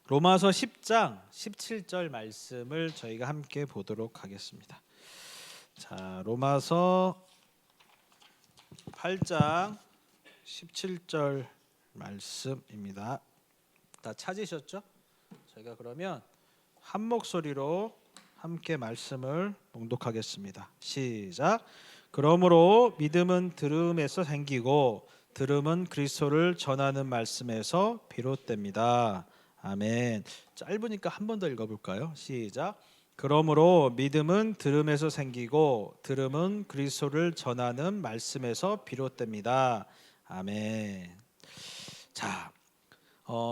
로마서 10장 17절 말씀을 저희가 함께 보도록 하겠습니다. 자, 로마서 8장 17절 말씀입니다. 다 찾으셨죠? 저희가 그러면 한 목소리로 함께 말씀을 봉독하겠습니다. 시작. 그러므로 믿음은 들음에서 생기고 들음은 그리스도를 전하는 말씀에서 비롯됩니다. 아멘. 짧으니까 한 번 더 읽어볼까요? 시작. 그러므로 믿음은 들음에서 생기고 들음은 그리스도를 전하는 말씀에서 비롯됩니다. 아멘. 자,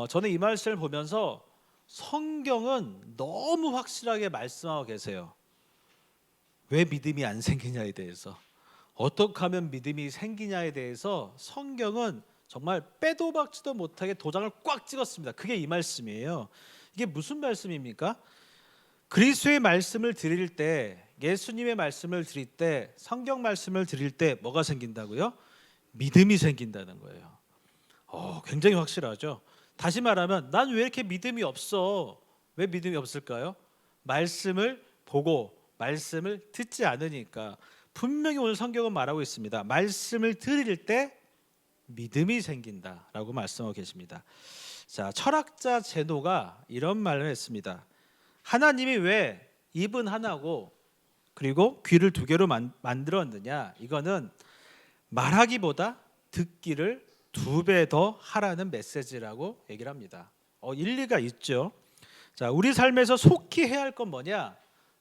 저는 이 말씀을 보면서 성경은 너무 확실하게 말씀하고 계세요. 왜 믿음이 안 생기냐에 대해서, 어떻게 하면 믿음이 생기냐에 대해서 성경은 정말 빼도 박지도 못하게 도장을 꽉 찍었습니다. 그게 이 말씀이에요. 이게 무슨 말씀입니까? 그리스도의 말씀을 드릴 때, 예수님의 말씀을 드릴 때, 성경 말씀을 드릴 때 뭐가 생긴다고요? 믿음이 생긴다는 거예요. 굉장히 확실하죠. 다시 말하면 난 왜 이렇게 믿음이 없어? 왜 믿음이 없을까요? 말씀을 보고 말씀을 듣지 않으니까. 분명히 오늘 성경은 말하고 있습니다. 말씀을 들을 때 믿음이 생긴다라고 말씀하고 계십니다. 자, 철학자 제노가 이런 말을 했습니다. 하나님이 왜 입은 하나고 그리고 귀를 두 개로 만들었느냐? 이거는 말하기보다 듣기를 두 배 더 하라는 메시지라고 얘기를 합니다. 일리가 있죠. 자, 우리 삶에서 속히 해야 할 건 뭐냐?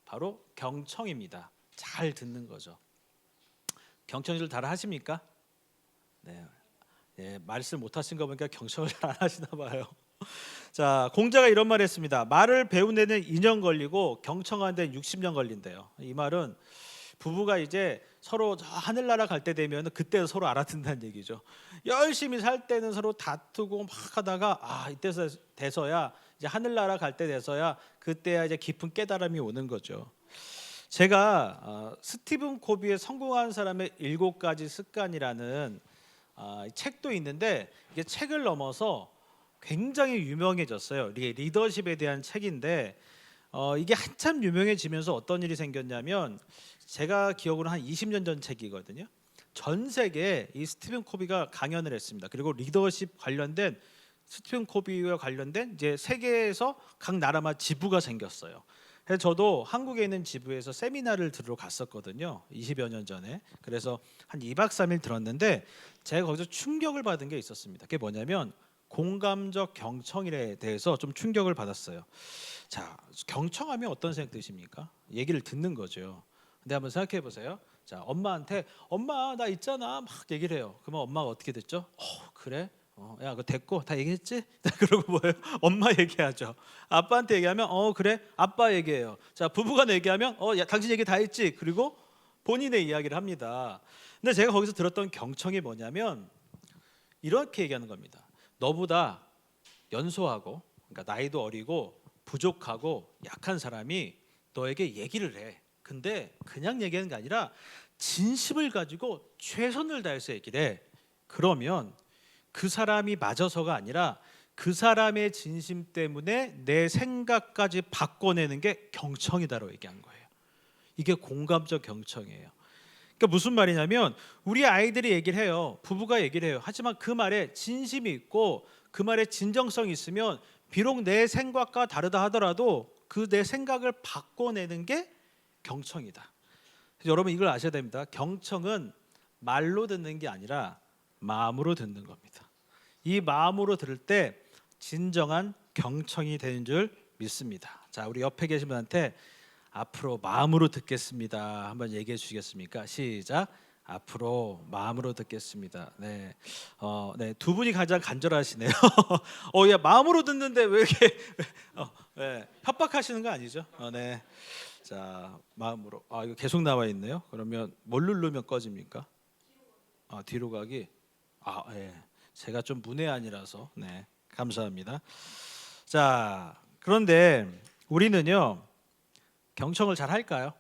바로 경청입니다. 잘 듣는 거죠. 경청을 잘 하십니까? 네. 말씀 못 하신 거 보니까 경청을 잘 안 하시나 봐요. 자, 공자가 이런 말을 했습니다. 말을 배운 데는 2년 걸리고 경청하는 데는 60년 걸린대요. 이 말은 부부가 이제 서로 저 하늘나라 갈 때 되면 그때 서로 알아듣는다는 얘기죠. 열심히 살 때는 서로 다투고 막 하다가 이때 돼서야 이제 하늘나라 갈 때 돼서야 그때야 이제 깊은 깨달음이 오는 거죠. 제가 스티븐 코비의 성공한 사람의 7가지 습관이라는 책도 있는데, 이게 책을 넘어서 굉장히 유명해졌어요. 이게 리더십에 대한 책인데 이게 한참 유명해지면서 어떤 일이 생겼냐면, 제가 기억으로 한 20년 전 책이거든요. 전 세계에 이 스티븐 코비가 강연을 했습니다. 그리고 리더십 관련된, 스티븐 코비와 관련된 이제 세계에서 각 나라마다 지부가 생겼어요. 그래서 저도 한국에 있는 지부에서 세미나를 들으러 갔었거든요. 20여 년 전에. 그래서 한 2박 3일 들었는데 제가 거기서 충격을 받은 게 있었습니다. 그게 뭐냐면 공감적 경청에 대해서 좀 충격을 받았어요. 자, 경청하면 어떤 생각 드십니까? 얘기를 듣는 거죠. 근데 한번 생각해 보세요. 자, 엄마한테 엄마 나 있잖아 막 얘기를 해요. 그러면 엄마가 어떻게 됐죠? 그래? 야, 그거 됐고 다 얘기했지? 그러고 뭐예요? 엄마 얘기하죠. 아빠한테 얘기하면 그래 아빠 얘기해요. 자, 부부간에 얘기하면 야, 당신 얘기 다 했지? 그리고 본인의 이야기를 합니다. 근데 제가 거기서 들었던 경청이 뭐냐면 이렇게 얘기하는 겁니다. 너보다 연소하고, 그러니까 나이도 어리고 부족하고 약한 사람이 너에게 얘기를 해. 근데 그냥 얘기하는 게 아니라 진심을 가지고 최선을 다해서 얘기를 해. 그러면 그 사람이 맞아서가 아니라 그 사람의 진심 때문에 내 생각까지 바꿔내는 게 경청이다라고 얘기한 거예요. 이게 공감적 경청이에요. 그러니까 무슨 말이냐면 우리 아이들이 얘기를 해요. 부부가 얘기를 해요. 하지만 그 말에 진심이 있고 그 말에 진정성이 있으면 비록 내 생각과 다르다 하더라도 그 내 생각을 바꿔내는 게 경청이다. 여러분 이걸 아셔야 됩니다. 경청은 말로 듣는 게 아니라 마음으로 듣는 겁니다. 이 마음으로 들을 때 진정한 경청이 되는 줄 믿습니다. 자, 우리 옆에 계신 분한테 앞으로 마음으로 듣겠습니다. 한번 얘기해 주시겠습니까? 시작. 앞으로 마음으로 듣겠습니다. 네, 네, 두 분이 가장 간절하시네요. 야, 마음으로 듣는데 왜 이렇게 네, 협박하시는 거 아니죠? 네, 자, 마음으로. 이거 계속 나와 있네요. 그러면 뭘 누르면 꺼집니까? 뒤로 가기. 예, 제가 좀 문외한이라서 네, 감사합니다. 자, 그런데 우리는요. 경청을 잘 할까요?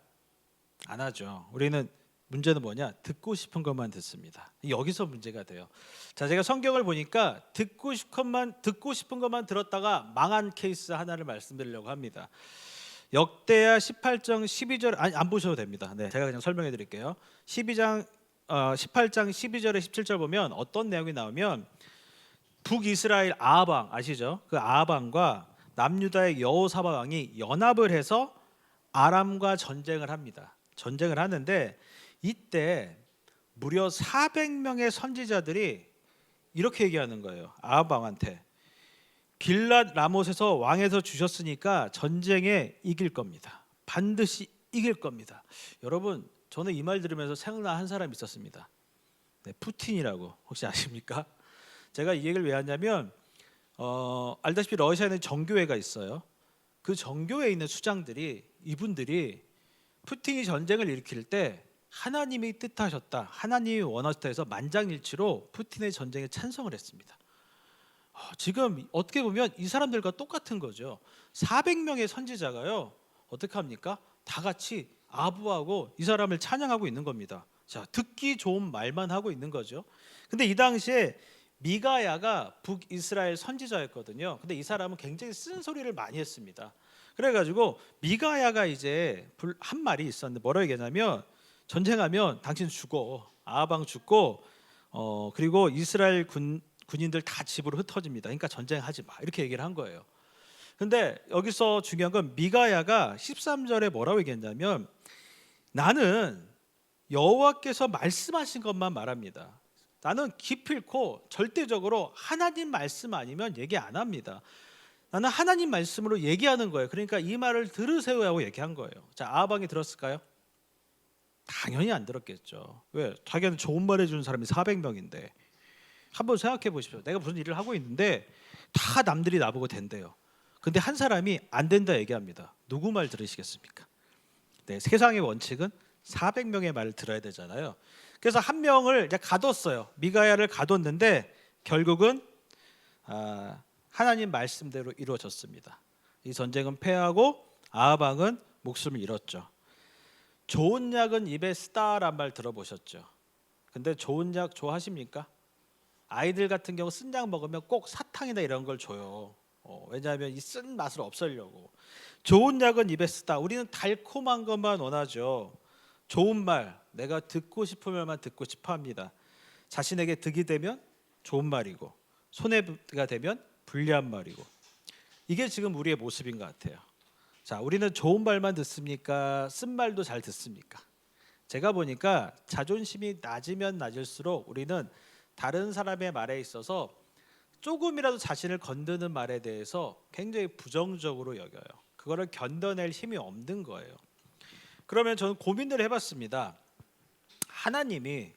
안 하죠. 우리는 문제는 뭐냐? 듣고 싶은 것만 듣습니다. 여기서 문제가 돼요. 자, 제가 성경을 보니까 듣고 싶은 것만 들었다가 망한 케이스 하나를 말씀드리려고 합니다. 역대하 18장 12절 안 보셔도 됩니다. 네, 제가 그냥 설명해 드릴게요. 18장 12절에 17절 보면 어떤 내용이 나오면 북이스라엘 아합 왕 아시죠? 그 아합 왕과 남유다의 여호사밧 왕이 연합을 해서 아람과 전쟁을 합니다. 전쟁을 하는데 이때 무려 400명의 선지자들이 이렇게 얘기하는 거예요. 아합 왕한테 길랏 라못에서 왕에서 주셨으니까 전쟁에 이길 겁니다. 반드시 이길 겁니다. 여러분, 저는 이 말 들으면서 생각난 한 사람이 있었습니다. 네, 푸틴이라고 혹시 아십니까? 제가 이 얘기를 왜 하냐면 알다시피 러시아에는 정교회가 있어요. 그 정교회에 있는 수장들이 이분들이 푸틴이 전쟁을 일으킬 때 하나님이 뜻하셨다, 하나님이 원하셨다 해서 만장일치로 푸틴의 전쟁에 찬성을 했습니다. 지금 어떻게 보면 이 사람들과 똑같은 거죠. 400명의 선지자가요, 어떻게 합니까? 다 같이 아부하고 이 사람을 찬양하고 있는 겁니다. 자, 듣기 좋은 말만 하고 있는 거죠. 근데 이 당시에 미가야가 북이스라엘 선지자였거든요. 근데 이 사람은 굉장히 쓴소리를 많이 했습니다. 그래가지고 미가야가 이제 한 말이 있었는데 뭐라고 얘기하냐면 전쟁하면 당신 죽어, 아합 죽고 그리고 이스라엘 군인들 다 집으로 흩어집니다. 그러니까 전쟁하지 마, 이렇게 얘기를 한 거예요. 근데 여기서 중요한 건 미가야가 13절에 뭐라고 얘기했냐면 나는 여호와께서 말씀하신 것만 말합니다. 나는 기필코 절대적으로 하나님 말씀 아니면 얘기 안 합니다. 나는 하나님 말씀으로 얘기하는 거예요. 그러니까 이 말을 들으세요 하고 얘기한 거예요. 자, 아합 왕이 들었을까요? 당연히 안 들었겠죠. 왜? 자기한테 좋은 말 해주는 사람이 400명인데. 한번 생각해 보십시오. 내가 무슨 일을 하고 있는데 다 남들이 나보고 된대요. 근데 한 사람이 안 된다 얘기합니다. 누구 말 들으시겠습니까? 네, 세상의 원칙은 400명의 말을 들어야 되잖아요. 그래서 한 명을 이제 가뒀어요. 미가야를 가뒀는데 결국은 하나님 말씀대로 이루어졌습니다. 이 전쟁은 패하고 아합 왕은 목숨을 잃었죠. 좋은 약은 입에 쓰다란 말 들어보셨죠? 근데 좋은 약 좋아하십니까? 아이들 같은 경우 쓴 약 먹으면 꼭 사탕이나 이런 걸 줘요. 왜냐하면 이 쓴 맛을 없애려고. 좋은 약은 입에 쓰다. 우리는 달콤한 것만 원하죠. 좋은 말, 내가 듣고 싶은 말만 듣고 싶어 합니다. 자신에게 득이 되면 좋은 말이고 손해가 되면 불리한 말이고. 이게 지금 우리의 모습인 것 같아요. 자, 우리는 좋은 말만 듣습니까? 쓴 말도 잘 듣습니까? 제가 보니까 자존심이 낮으면 낮을수록 우리는 다른 사람의 말에 있어서 조금이라도 자신을 건드는 말에 대해서 굉장히 부정적으로 여겨요. 그거를 견뎌낼 힘이 없는 거예요. 그러면 저는 고민을 해봤습니다. 하나님이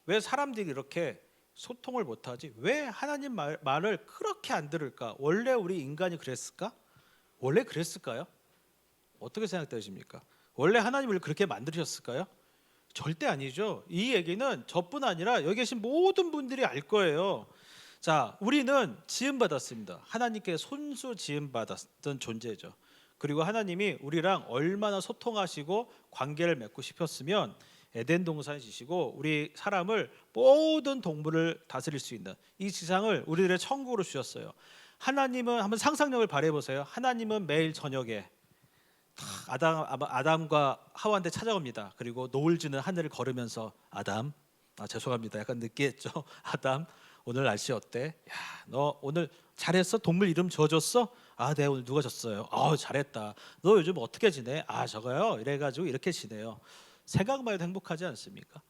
왜 사람들이 이렇게 소통을 못하지? 왜 하나님 말을 그렇게 안 들을까? 원래 우리 인간이 그랬을까? 원래 그랬을까요? 어떻게 생각되십니까? 원래 하나님을 그렇게 만드셨을까요? 절대 아니죠. 이 얘기는 저뿐 아니라 여기 계신 모든 분들이 알 거예요. 자, 우리는 지음받았습니다. 하나님께 손수 지음받았던 존재죠. 그리고 하나님이 우리랑 얼마나 소통하시고 관계를 맺고 싶었으면 에덴 동산에 주시고 우리 사람을 모든 동물을 다스릴 수 있는 이 지상을 우리들의 천국으로 주셨어요. 하나님은 한번 상상력을 발휘해 보세요. 하나님은 매일 저녁에 아담과 하와한테 찾아옵니다. 그리고 노을 지는 하늘을 걸으면서 아담, 죄송합니다. 약간 느끼했죠. 아담, 오늘 날씨 어때? 야, 너 오늘 잘했어? 동물 이름 지어줬어? 네, 오늘 누가 줬어요? 잘했다. 너 요즘 어떻게 지내? 저거요. 이래가지고 이렇게 지내요. 생각만 해도 행복하지 않습니까?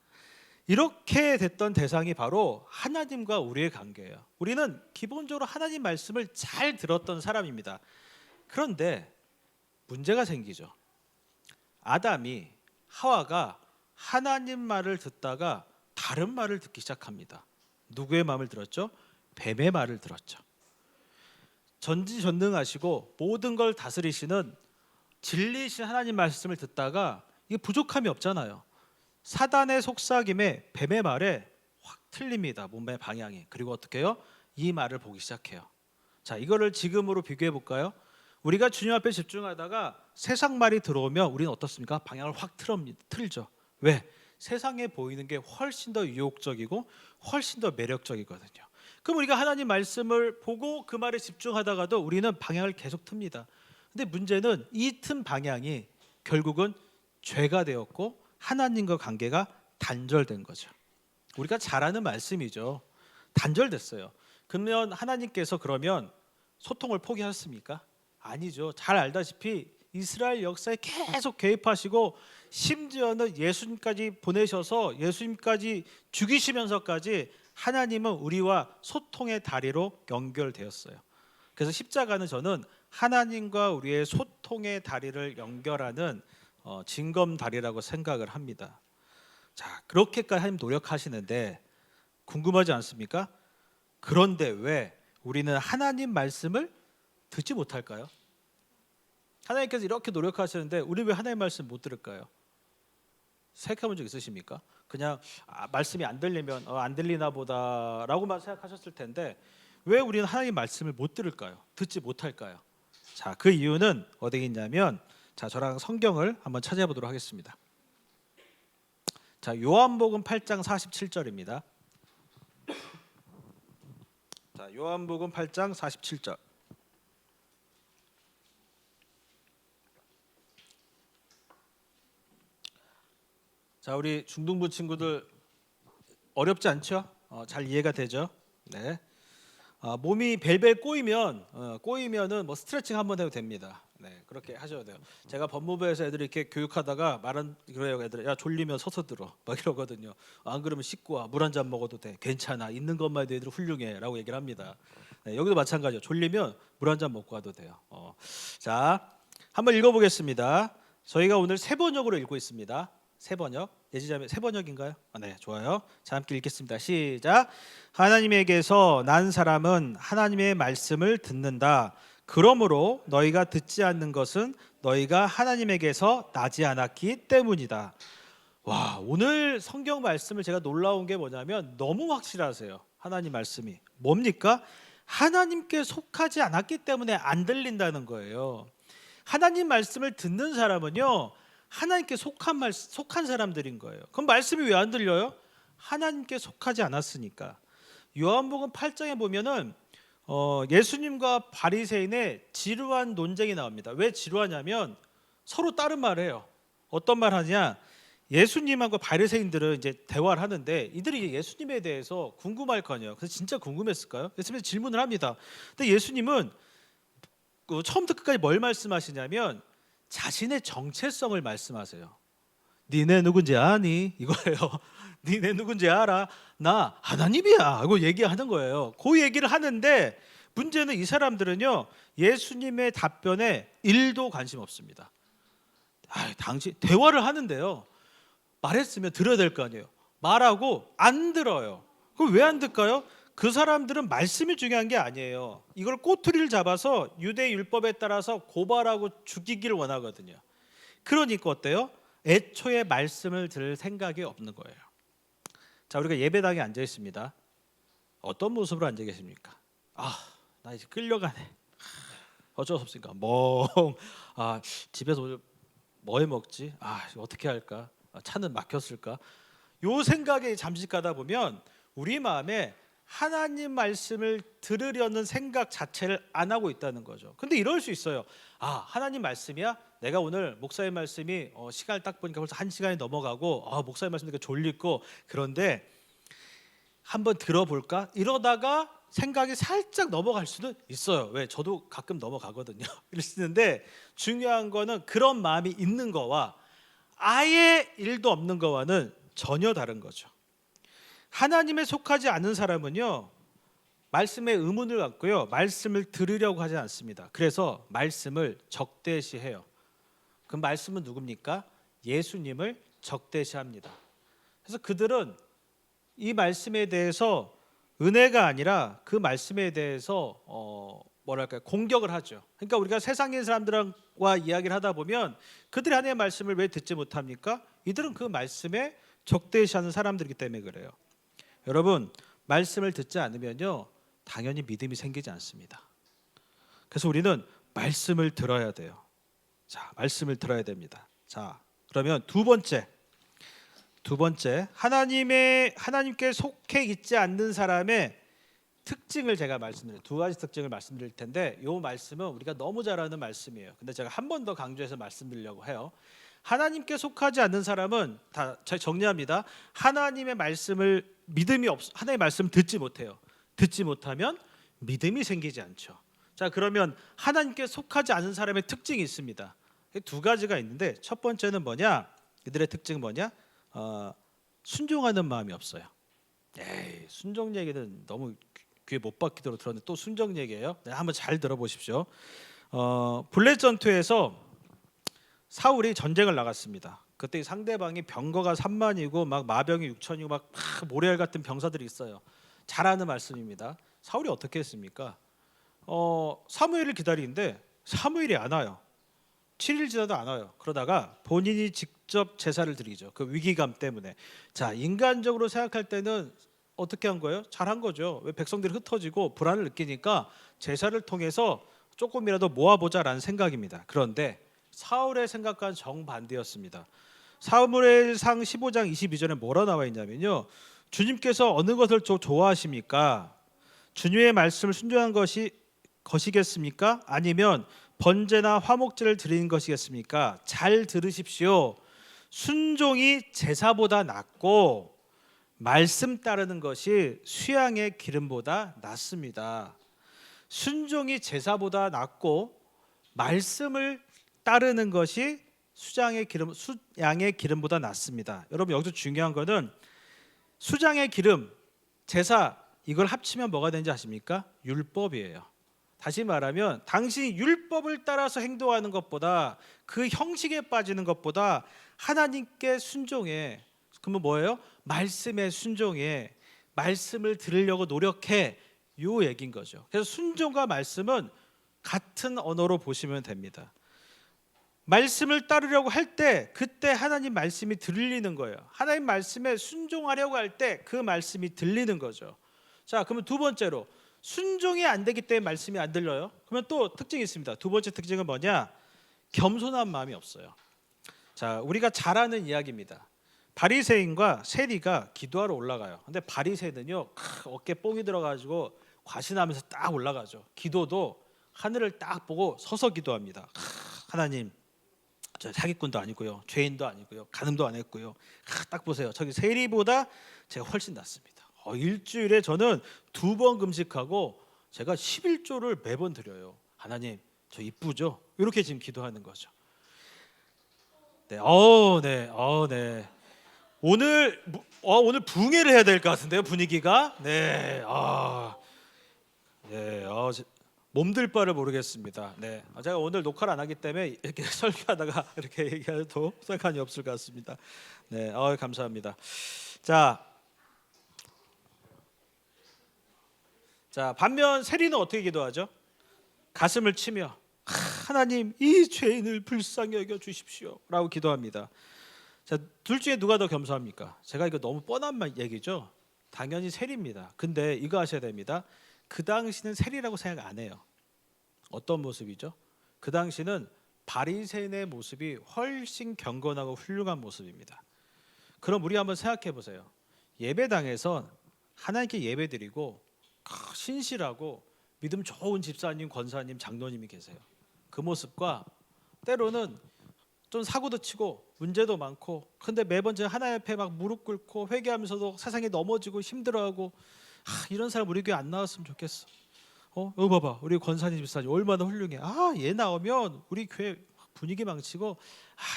이렇게 됐던 대상이 바로 하나님과 우리의 관계예요. 우리는 기본적으로 하나님 말씀을 잘 들었던 사람입니다. 그런데 문제가 생기죠. 아담이 하와가 하나님 말을 듣다가 다른 말을 듣기 시작합니다. 누구의 마음을 들었죠? 뱀의 말을 들었죠. 전지전능하시고 모든 걸 다스리시는 진리이신 하나님 말씀을 듣다가 이게 부족함이 없잖아요. 사단의 속삭임에 뱀의 말에 확 틀립니다. 몸의 방향이. 그리고 어떻게 해요? 이 말을 보기 시작해요. 자, 이거를 지금으로 비교해 볼까요? 우리가 주님 앞에 집중하다가 세상 말이 들어오면 우리는 어떻습니까? 방향을 확 틀죠. 왜? 세상에 보이는 게 훨씬 더 유혹적이고 훨씬 더 매력적이거든요. 그럼 우리가 하나님 말씀을 보고 그 말에 집중하다가도 우리는 방향을 계속 틉니다. 근데 문제는 이 튼 방향이 결국은 죄가 되었고 하나님과 관계가 단절된 거죠. 우리가 잘 아는 말씀이죠. 단절됐어요. 그러면 하나님께서 그러면 소통을 포기하셨습니까? 아니죠. 잘 알다시피 이스라엘 역사에 계속 개입하시고 심지어는 예수님까지 보내셔서 예수님까지 죽이시면서까지 하나님은 우리와 소통의 다리로 연결되었어요. 그래서 십자가는 저는 하나님과 우리의 소통의 다리를 연결하는 징검다리라고 생각을 합니다. 자, 그렇게까지 하나님 노력하시는데 궁금하지 않습니까? 그런데 왜 우리는 하나님 말씀을 듣지 못할까요? 하나님께서 이렇게 노력하시는데 우리 왜 하나님 말씀 못 들을까요? 생각해본 적 있으십니까? 그냥 말씀이 안 들리면 안 들리나 보다라고만 생각하셨을 텐데 왜 우리는 하나님 말씀을 못 들을까요? 듣지 못할까요? 자, 그 이유는 어디에 있냐면 자, 저랑 성경을 한번 찾아보도록 하겠습니다. 자, 요한복음 8장 47절입니다. 자, 요한복음 8장 47절. 자, 우리 중등부 친구들 어렵지 않죠? 잘 이해가 되죠? 네. 몸이 벨벨 꼬이면은 뭐 스트레칭 한번 해도 됩니다. 네, 그렇게 하셔야 돼요. 제가 법무부에서 애들 이렇게 교육하다가 말은 그래요, 애들 야 졸리면 서서 들어 막 이러거든요. 안 그러면 씻고 와, 물 한 잔 먹어도 돼, 괜찮아, 있는 것만 해도 애들 훌륭해라고 얘기를 합니다. 네, 여기도 마찬가지요. 졸리면 물 한 잔 먹고 와도 돼요. 자, 한번 읽어보겠습니다. 저희가 오늘 세 번역으로 읽고 있습니다. 세 번역. 예지자매 세 번역인가요? 네, 좋아요. 자, 함께 읽겠습니다. 시작. 하나님에게서 난 사람은 하나님의 말씀을 듣는다. 그러므로 너희가 듣지 않는 것은 너희가 하나님에게서 나지 않았기 때문이다. 와, 오늘 성경 말씀을 제가 놀라운 게 뭐냐면 너무 확실하세요. 하나님 말씀이 뭡니까? 하나님께 속하지 않았기 때문에 안 들린다는 거예요. 하나님 말씀을 듣는 사람은요, 하나님께 속한 사람들인 거예요. 그럼 말씀이 왜 안 들려요? 하나님께 속하지 않았으니까. 요한복음 8장에 보면은 예수님과 바리새인의 지루한 논쟁이 나옵니다. 왜 지루하냐면 서로 다른 말을 해요. 어떤 말 하냐? 예수님하고 바리새인들은 이제 대화를 하는데 이들이 예수님에 대해서 궁금할 거 아니에요. 그래서 진짜 궁금했을까요? 예수님이 질문을 합니다. 근데 예수님은 처음부터 끝까지 뭘 말씀하시냐면 자신의 정체성을 말씀하세요. 니네 누군지 아니? 이거예요. 니네 누군지 알아? 나 하나님이야. 이거 얘기하는 거예요. 그 얘기를 하는데 문제는 이 사람들은요, 예수님의 답변에 1도 관심 없습니다. 당신 대화를 하는데요, 말했으면 들어야 될 거 아니에요. 말하고 안 들어요. 그럼 왜 안 들까요? 그 사람들은 말씀이 중요한 게 아니에요. 이걸 꼬투리를 잡아서 유대 율법에 따라서 고발하고 죽이기를 원하거든요. 그러니까 어때요? 애초에 말씀을 들을 생각이 없는 거예요. 자, 우리가 예배당에 앉아 있습니다. 어떤 모습으로 앉아 계십니까? 나 이제 끌려가네. 어쩔 수 없으니까 집에서 오늘 뭐 해 먹지? 어떻게 할까? 차는 막혔을까? 요 생각에 잠시 가다 보면 우리 마음에 하나님 말씀을 들으려는 생각 자체를 안 하고 있다는 거죠. 근데 이럴 수 있어요. 하나님 말씀이야? 내가 오늘 목사의 말씀이 시간을 딱 보니까 벌써 1시간이 넘어가고 목사의 말씀 듣니까 졸리고, 그런데 한번 들어볼까? 이러다가 생각이 살짝 넘어갈 수도 있어요. 왜? 저도 가끔 넘어가거든요. 그러시는데 중요한 거는 그런 마음이 있는 거와 아예 일도 없는 거와는 전혀 다른 거죠. 하나님에 속하지 않은 사람은요, 말씀에 의문을 갖고요, 말씀을 들으려고 하지 않습니다. 그래서 말씀을 적대시해요. 그 말씀은 누굽니까? 예수님을 적대시합니다. 그래서 그들은 이 말씀에 대해서 은혜가 아니라 그 말씀에 대해서 공격을 하죠. 그러니까 우리가 세상인 사람들과 이야기를 하다 보면 그들이 하나님의 말씀을 왜 듣지 못합니까? 이들은 그 말씀에 적대시하는 사람들이기 때문에 그래요. 여러분, 말씀을 듣지 않으면요, 당연히 믿음이 생기지 않습니다. 그래서 우리는 말씀을 들어야 돼요. 자, 말씀을 들어야 됩니다. 자, 그러면 두 번째, 두 번째, 하나님께 속해 있지 않는 사람의 특징을 제가 말씀드려요. 두 가지 특징을 말씀드릴 텐데, 이 말씀은 우리가 너무 잘 아는 말씀이에요. 근데 제가 한 번 더 강조해서 말씀드리려고 해요. 하나님께 속하지 않는 사람은 다 정리합니다. 하나님의 말씀을 하나님의 말씀을 듣지 못해요. 듣지 못하면 믿음이 생기지 않죠. 자, 그러면 하나님께 속하지 않은 사람의 특징이 있습니다. 두 가지가 있는데, 첫 번째는 뭐냐? 이들의 특징은 뭐냐? 순종하는 마음이 없어요. 순종 얘기는 너무 귀에 못 박히도록 들었는데 또 순종 얘기예요. 네, 한번 잘 들어보십시오. 블레 전투에서 사울이 전쟁을 나갔습니다. 그때 상대방이 병거가 3만이고 막 마병이 6천이고 막 모래알 같은 병사들이 있어요. 잘 아는 말씀입니다. 사울이 어떻게 했습니까? 사무엘을 기다리는데 사무엘이 안 와요. 7일 지나도 안 와요. 그러다가 본인이 직접 제사를 드리죠. 그 위기감 때문에. 자, 인간적으로 생각할 때는 어떻게 한 거예요? 잘한 거죠. 왜 백성들이 흩어지고 불안을 느끼니까 제사를 통해서 조금이라도 모아보자라는 생각입니다. 그런데 사울의 생각과는 정반대였습니다. 사무엘상 15장 22절에 뭐라 나와 있냐면요. 주님께서 어느 것을 좋아하십니까? 주님의 말씀을 순종한 것이겠습니까? 아니면 번제나 화목제를 드리는 것이겠습니까? 잘 들으십시오. 순종이 제사보다 낫고 말씀 따르는 것이 수양의 기름보다 낫습니다. 순종이 제사보다 낫고 말씀을 따르는 것이 수양의 기름보다 낫습니다. 여러분, 여기서 중요한 거는 수양의 기름, 제사, 이걸 합치면 뭐가 되는지 아십니까? 율법이에요. 다시 말하면 당신이 율법을 따라서 행동하는 것보다, 그 형식에 빠지는 것보다 하나님께 순종해. 그러면 뭐예요? 말씀에 순종해. 말씀을 들으려고 노력해. 요 얘기인 거죠. 그래서 순종과 말씀은 같은 언어로 보시면 됩니다. 말씀을 따르려고 할 때 그때 하나님 말씀이 들리는 거예요. 하나님 말씀에 순종하려고 할 때 그 말씀이 들리는 거죠. 자, 그러면 두 번째로 순종이 안 되기 때문에 말씀이 안 들려요. 그러면 또 특징이 있습니다. 두 번째 특징은 뭐냐? 겸손한 마음이 없어요. 자, 우리가 잘 아는 이야기입니다. 바리새인과 세리가 기도하러 올라가요. 근데 바리새인은요, 어깨 뽕이 들어가지고 과신하면서 딱 올라가죠. 기도도 하늘을 딱 보고 서서 기도합니다. 하나님, 저 사기꾼도 아니고요, 죄인도 아니고요, 간음도 안 했고요. 딱 보세요. 저기 세리보다 제가 훨씬 낫습니다. 일주일에 저는 2번 금식하고 제가 11조를 매번 드려요. 하나님, 저 이쁘죠? 이렇게 지금 기도하는 거죠. 네, 네. 오늘 부흥회를 해야 될 것 같은데요, 분위기가. 네, 몸들 바를 모르겠습니다. 네, 제가 오늘 녹화를 안 하기 때문에 이렇게 설교하다가 이렇게 얘기해도 상관이 없을 것 같습니다. 네, 감사합니다. 자, 반면 세리는 어떻게 기도하죠? 가슴을 치며 하나님, 이 죄인을 불쌍히 여겨 주십시오라고 기도합니다. 자, 둘 중에 누가 더 겸손합니까? 제가 이거 너무 뻔한 얘기죠. 당연히 세리입니다. 근데 이거 아셔야 됩니다. 그 당시는 세리라고 생각 안 해요. 어떤 모습이죠? 그 당시는 바리새인의 모습이 훨씬 경건하고 훌륭한 모습입니다. 그럼 우리 한번 생각해 보세요. 예배당에서 하나님께 예배드리고 신실하고 믿음 좋은 집사님, 권사님, 장로님이 계세요. 그 모습과 때로는 좀 사고도 치고 문제도 많고, 근데 매번 제가 하나님 앞에 막 무릎 꿇고 회개하면서도 세상에 넘어지고 힘들어하고, 이런 사람 우리 교회 안 나왔으면 좋겠어. 여기 봐봐, 우리 권사님, 집사님 얼마나 훌륭해. 얘 나오면 우리 교회 분위기 망치고,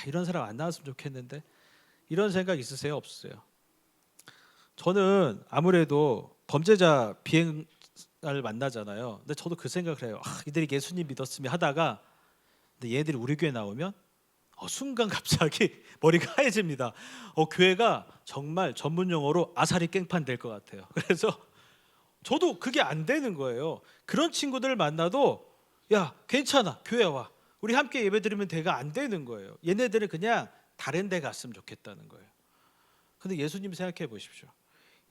이런 사람 안 나왔으면 좋겠는데. 이런 생각 있으세요? 없으세요? 저는 아무래도 범죄자 비행을 만나잖아요. 근데 저도 그 생각을 해요. 이들이 예수님 믿었으면 하다가, 근데 얘들이 우리 교회 나오면 순간 갑자기 머리가 하얘집니다. 교회가 정말 전문 용어로 아사리 깽판 될 것 같아요. 그래서 저도 그게 안 되는 거예요. 그런 친구들을 만나도 야, 괜찮아, 교회 와, 우리 함께 예배드리면 돼가 안 되는 거예요. 얘네들은 그냥 다른 데 갔으면 좋겠다는 거예요. 근데 예수님 생각해 보십시오.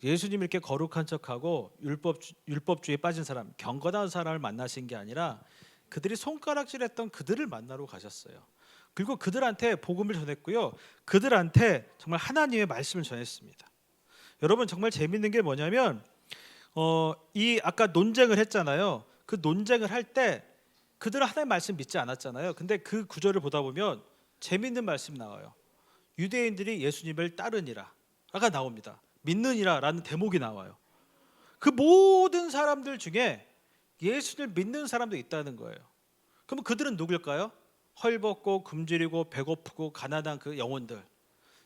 예수님 이렇게 거룩한 척하고 율법주의에 빠진 사람, 경건한 사람을 만나신 게 아니라 그들이 손가락질했던 그들을 만나러 가셨어요. 그리고 그들한테 복음을 전했고요. 그들한테 정말 하나님의 말씀을 전했습니다. 여러분 정말 재밌는 게 뭐냐면 이 아까 논쟁을 했잖아요. 그 논쟁을 할 때 그들은 하나님의 말씀 믿지 않았잖아요. 근데 그 구절을 보다 보면 재밌는 말씀이 나와요. 유대인들이 예수님을 따르니라가 나옵니다. 믿느니라라는 대목이 나와요. 그 모든 사람들 중에 예수를 믿는 사람도 있다는 거예요. 그럼 그들은 누굴까요? 헐벗고 굶주리고 배고프고 가난한 그 영혼들.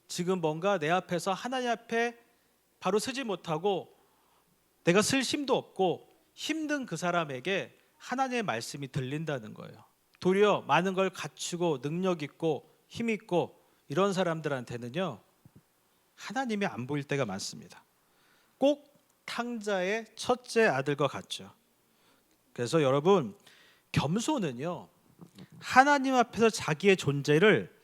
지금 뭔가 내 앞에서 하나님 앞에 바로 서지 못하고 내가 쓸 힘도 없고 힘든 그 사람에게 하나님의 말씀이 들린다는 거예요. 도리어 많은 걸 갖추고 능력 있고 힘 있고 이런 사람들한테는요, 하나님이 안 보일 때가 많습니다. 꼭 탕자의 첫째 아들과 같죠. 그래서 여러분, 겸손은요, 하나님 앞에서 자기의 존재를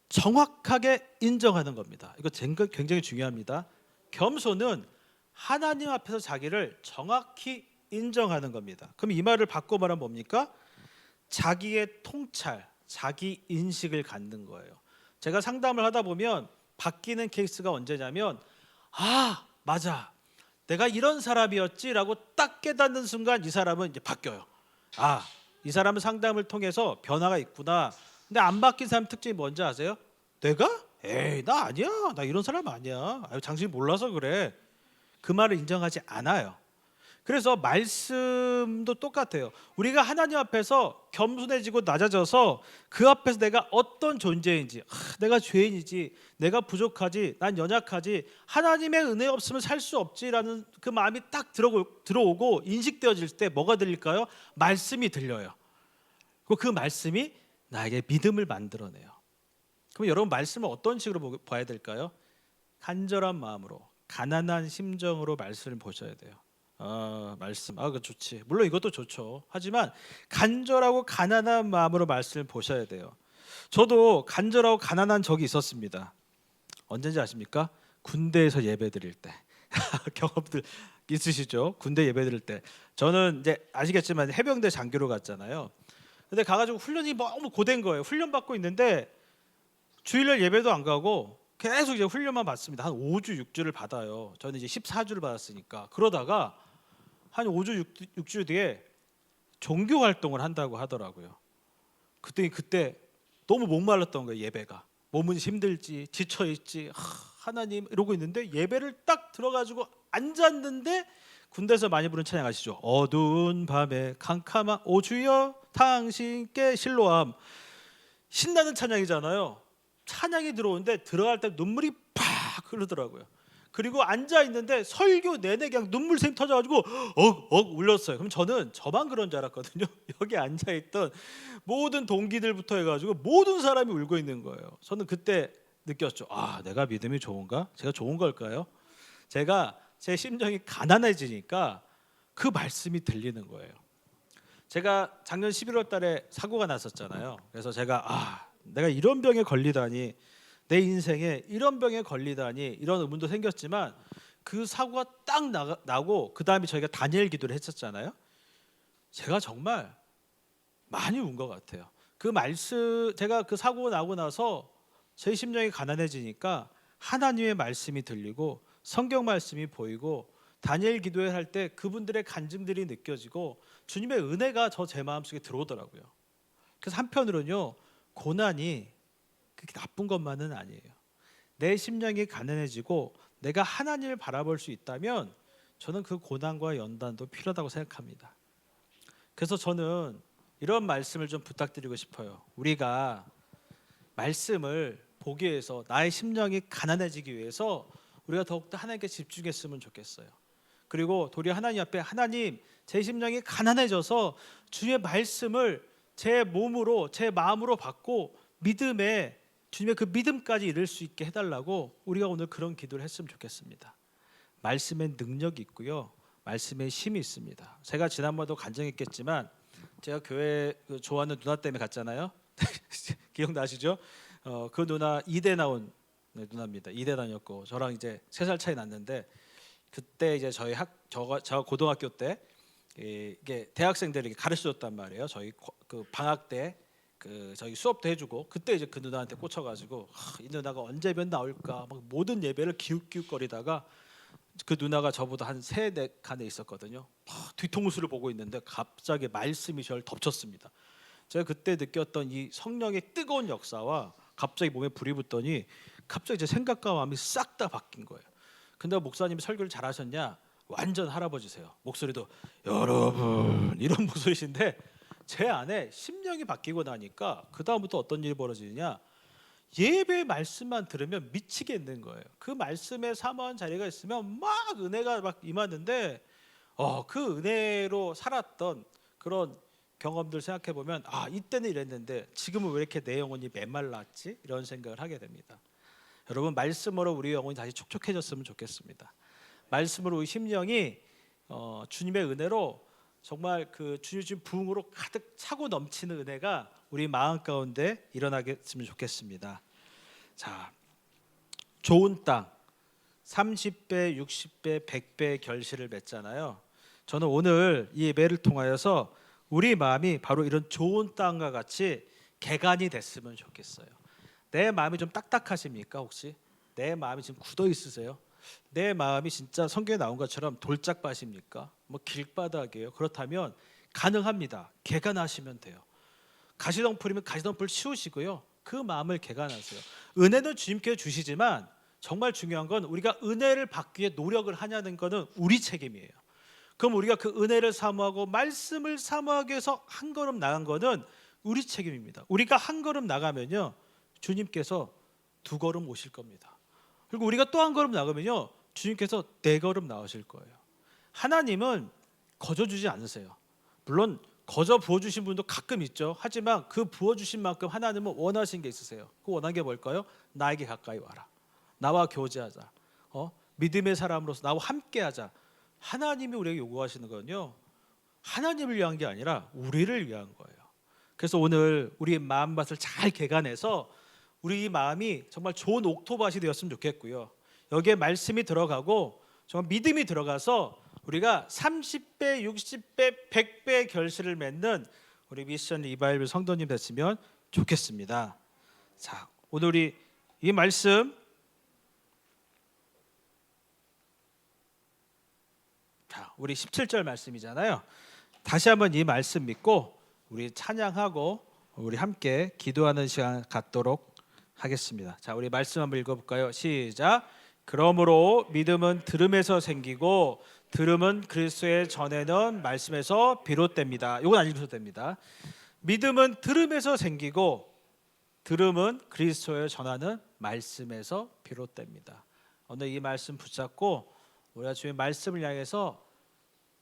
정확하게 인정하는 겁니다. 이거 굉장히 중요합니다. 겸손은 하나님 앞에서 자기를 정확히 인정하는 겁니다. 그럼 이 말을 바꿔 말하면 뭡니까? 자기의 통찰, 자기 인식을 갖는 거예요. 제가 상담을 하다 보면 바뀌는 케이스가 언제냐면, 아, 맞아, 내가 이런 사람이었지라고 딱 깨닫는 순간 이 사람은 이제 바뀌어요. 아, 이 사람은 상담을 통해서 변화가 있구나. 근데 안 바뀐 사람 특징이 뭔지 아세요? 내가? 에이, 나 아니야. 나 이런 사람 아니야. 아유, 당신이 몰라서 그래. 그 말을 인정하지 않아요. 그래서 말씀도 똑같아요. 우리가 하나님 앞에서 겸손해지고 낮아져서 그 앞에서 내가 어떤 존재인지, 내가 죄인이지, 내가 부족하지, 난 연약하지, 하나님의 은혜 없으면 살 수 없지라는 그 마음이 딱 들어오고 인식되어질 때 뭐가 들릴까요? 말씀이 들려요. 그리고 그 말씀이 나에게 믿음을 만들어내요. 그럼 여러분, 말씀을 어떤 식으로 봐야 될까요? 간절한 마음으로, 가난한 심정으로 말씀을 보셔야 돼요. 말씀, 그 좋지. 물론 이것도 좋죠. 하지만 간절하고 가난한 마음으로 말씀을 보셔야 돼요. 저도 간절하고 가난한 적이 있었습니다. 언제인지 아십니까? 군대에서 예배 드릴 때. 경험들 있으시죠? 군대 예배 드릴 때. 저는 이제 아시겠지만 해병대 장교로 갔잖아요. 근데 가가지고 훈련이 너무 고된 거예요. 훈련 받고 있는데 주일날 예배도 안 가고 계속 이제 훈련만 받습니다. 한 5주 6주를 받아요. 저는 이제 14주를 받았으니까. 그러다가 한 5주 6주 뒤에 종교 활동을 한다고 하더라고요. 그때 너무 목말랐던 거예요. 예배가. 몸은 힘들지, 지쳐 있지, 하나님 이러고 있는데 예배를 딱 들어가지고 앉았는데, 군대에서 많이 부르는 찬양 아시죠? 어두운 밤에 캄캄한 오 주여 당신께 실로함. 신나는 찬양이잖아요. 찬양이 들어오는데 들어갈 때 눈물이 팍 흐르더라고요. 그리고 앉아 있는데 설교 내내 그냥 눈물샘 터져가지고 억 울렸어요. 그럼 저는 저만 그런 줄 알았거든요. 여기 앉아 있던 모든 동기들부터 해가지고 모든 사람이 울고 있는 거예요. 저는 그때 느꼈죠. 내가 믿음이 좋은가? 제가 좋은 걸까요? 제가 제 심정이 가난해지니까 그 말씀이 들리는 거예요. 제가 작년 11월 달에 사고가 났었잖아요. 그래서 제가 내가 이런 병에 걸리다니, 내 인생에 이런 병에 걸리다니, 이런 의문도 생겼지만 그 사고가 딱 나고 그 다음에 저희가 다니엘 기도를 했었잖아요. 제가 정말 많이 운 것 같아요. 그 말씀, 제가 그 사고가 나고 나서 제 심령이 가난해지니까 하나님의 말씀이 들리고 성경 말씀이 보이고 다니엘 기도회 할 때 그분들의 간증들이 느껴지고 주님의 은혜가 제 마음속에 들어오더라고요. 그래서 한편으로는요, 고난이 그렇게 나쁜 것만은 아니에요. 내 심령이 가난해지고 내가 하나님을 바라볼 수 있다면 저는 그 고난과 연단도 필요하다고 생각합니다. 그래서 저는 이런 말씀을 좀 부탁드리고 싶어요. 우리가 말씀을 보기 위해서, 나의 심령이 가난해지기 위해서 우리가 더욱더 하나님께 집중했으면 좋겠어요. 그리고 도리어 하나님 앞에, 하나님, 제 심령이 가난해져서 주의 말씀을 제 몸으로, 제 마음으로 받고 믿음에, 주님의 그 믿음까지 이룰 수 있게 해달라고 우리가 오늘 그런 기도를 했으면 좋겠습니다. 말씀에 능력이 있고요, 말씀에 힘이 있습니다. 제가 지난번에도 간증했겠지만 제가 교회 좋아하는 누나 때문에 갔잖아요. 기억나시죠? 그 누나 이대 나온 누나입니다. 이대 다녔고 저랑 이제 3살 차이 났는데, 그때 이제 제가 고등학교 때 이게 대학생들에게 가르쳐줬단 말이에요. 저희 그 방학 때 저희 수업도 해주고 그때 이제 그 누나한테 꽂혀가지고 이 누나가 언제면 나올까 막 모든 예배를 기웃기웃거리다가 그 누나가 저보다 한 3-4칸에 있었거든요. 뒤통수를 보고 있는데 갑자기 말씀이 저를 덮쳤습니다. 제가 그때 느꼈던 이 성령의 뜨거운 역사와 갑자기 몸에 불이 붙더니 갑자기 제 생각과 마음이 싹 다 바뀐 거예요. 근데 목사님이 설교를 잘하셨냐? 완전 할아버지세요. 목소리도 여러분 이런 목소리신데 제 안에 심령이 바뀌고 나니까 그 다음부터 어떤 일이 벌어지느냐? 예배 말씀만 들으면 미치겠는 거예요. 그 말씀에 사모한 자리가 있으면 막 은혜가 막 임하는데 그 은혜로 살았던 그런 경험들 생각해 보면 이때는 이랬는데 지금은 왜 이렇게 내 영혼이 메말랐지? 이런 생각을 하게 됩니다. 여러분 말씀으로 우리 영혼이 다시 촉촉해졌으면 좋겠습니다. 말씀으로 우리 심령이 주님의 은혜로 정말 그 주님 주신 부흥으로 가득 차고 넘치는 은혜가 우리 마음 가운데 일어나겠으면 좋겠습니다. 자, 좋은 땅 30배, 60배, 100배의 결실을 맺잖아요. 저는 오늘 이 예배를 통하여서 우리 마음이 바로 이런 좋은 땅과 같이 개간이 됐으면 좋겠어요. 내 마음이 좀 딱딱하십니까? 혹시 내 마음이 지금 굳어 있으세요? 내 마음이 진짜 성경에 나온 것처럼 돌짝밭입니까? 뭐 길바닥이에요? 그렇다면 가능합니다. 개간하시면 돼요. 가시덤불이면 가시덤불 치우시고요. 그 마음을 개간하세요. 은혜는 주님께서 주시지만 정말 중요한 건 우리가 은혜를 받기 위해 노력을 하냐는 것은 우리 책임이에요. 그럼 우리가 그 은혜를 사모하고 말씀을 사모하기 위해서 한 걸음 나간 것은 우리 책임입니다. 우리가 한 걸음 나가면요 주님께서 2걸음 오실 겁니다. 그리고 우리가 또 한 걸음 나가면요 주님께서 4걸음 나오실 거예요. 하나님은 거저 주지 않으세요. 물론 거저 부어주신 분도 가끔 있죠. 하지만 그 부어주신 만큼 하나님은 원하신 게 있으세요. 그 원한 게 뭘까요? 나에게 가까이 와라. 나와 교제하자. 믿음의 사람으로서 나와 함께하자. 하나님이 우리에게 요구하시는 건요 하나님을 위한 게 아니라 우리를 위한 거예요. 그래서 오늘 우리의 마음밭을 잘 개간해서 우리 마음이 정말 좋은 옥토밭이 되었으면 좋겠고요. 여기에 말씀이 들어가고 정말 믿음이 들어가서 우리가 30배, 60배, 100배의 결실을 맺는 우리 미션 리바이벌 성도님 됐으면 좋겠습니다. 자, 오늘 우리 이 말씀 우리 17절 말씀이잖아요. 다시 한번 이 말씀 믿고 우리 찬양하고 우리 함께 기도하는 시간 갖도록 하겠습니다. 자, 우리 말씀 한번 읽어볼까요? 시작. 그러므로 믿음은 들음에서 생기고 들음은 그리스도의 전에는 말씀에서 비롯됩니다. 이건 안 읽어도 됩니다. 믿음은 들음에서 생기고 들음은 그리스도의 전하는 말씀에서 비롯됩니다. 오늘 이 말씀 붙잡고 우리가 주의 말씀을 향해서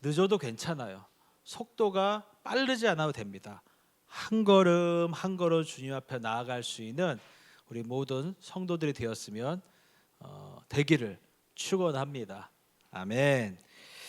늦어도 괜찮아요. 속도가 빠르지 않아도 됩니다. 한 걸음 한 걸음 주님 앞에 나아갈 수 있는 우리 모든 성도들이 되었으면 되기를 축원합니다. 아멘.